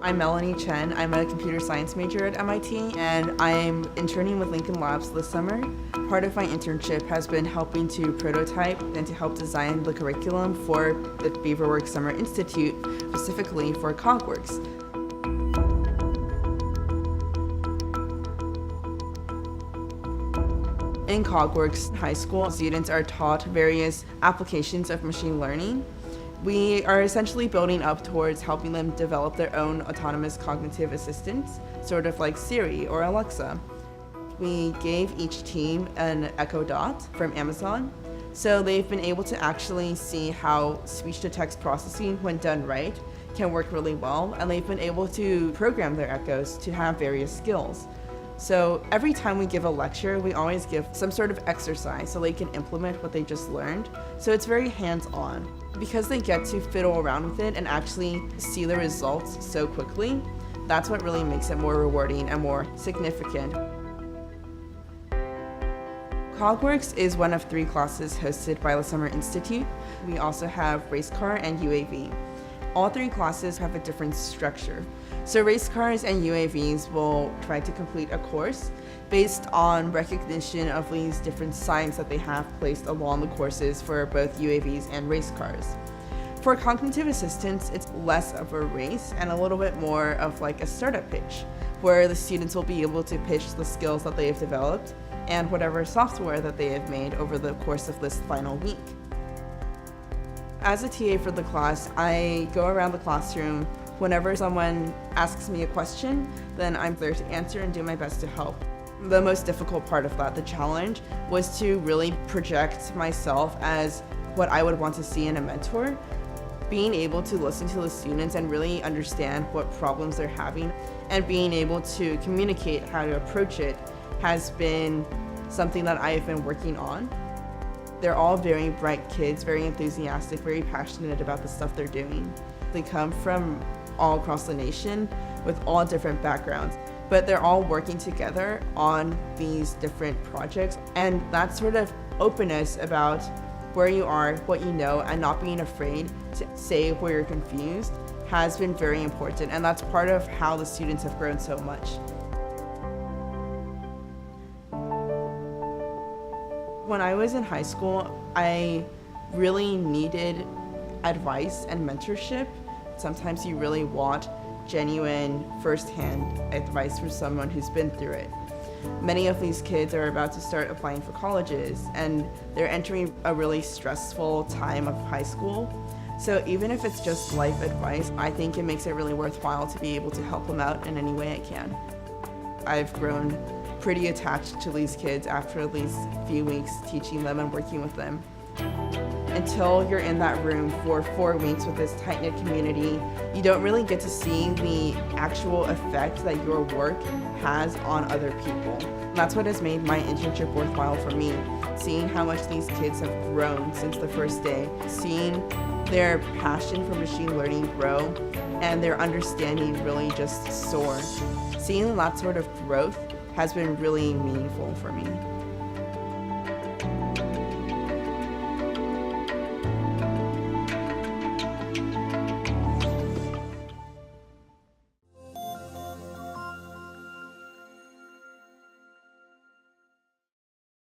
I'm Melanie Chen. I'm a computer science major at MIT, and I'm interning with Lincoln Labs this summer. Part of my internship has been helping to prototype and to help design the curriculum for the Beaver Summer Institute, specifically for Cog Works. In Cog Works High School, students are taught various applications of machine learning. We are essentially building up towards helping them develop their own autonomous cognitive assistants, sort of like Siri or Alexa. We gave each team an Echo Dot from Amazon, so they've been able to actually see how speech-to-text processing, when done right, can work really well, and they've been able to program their Echoes to have various skills. So every time we give a lecture, we always give some sort of exercise so they can implement what they just learned. So it's very hands-on. Because they get to fiddle around with it and actually see the results so quickly, that's what really makes it more rewarding and more significant. Cog Works is one of 3 classes hosted by the Summer Institute. We also have race car and UAV. All 3 classes have a different structure. So race cars and UAVs will try to complete a course based on recognition of these different signs that they have placed along the courses for both UAVs and race cars. For cognitive assistance, it's less of a race and a little bit more of like a startup pitch, where the students will be able to pitch the skills that they have developed and whatever software that they have made over the course of this final week. As a TA for the class, I go around the classroom. Whenever someone asks me a question, then I'm there to answer and do my best to help. The most difficult part of that, the challenge, was to really project myself as what I would want to see in a mentor. Being able to listen to the students and really understand what problems they're having and being able to communicate how to approach it has been something that I've been working on. They're all very bright kids, very enthusiastic, very passionate about the stuff they're doing. They come from all across the nation with all different backgrounds, but they're all working together on these different projects. And that sort of openness about where you are, what you know, and not being afraid to say where you're confused has been very important. And that's part of how the students have grown so much. When I was in high school, I really needed advice and mentorship. Sometimes you really want genuine, firsthand advice from someone who's been through it. Many of these kids are about to start applying for colleges, and they're entering a really stressful time of high school. So even if it's just life advice, I think it makes it really worthwhile to be able to help them out in any way I can. I've grown pretty attached to these kids after these few weeks teaching them and working with them. Until you're in that room for 4 weeks with this tight-knit community, you don't really get to see the actual effect that your work has on other people. And that's what has made my internship worthwhile for me. Seeing how much these kids have grown since the first day, seeing their passion for machine learning grow, and their understanding really just soar. Seeing that sort of growth has been really meaningful for me.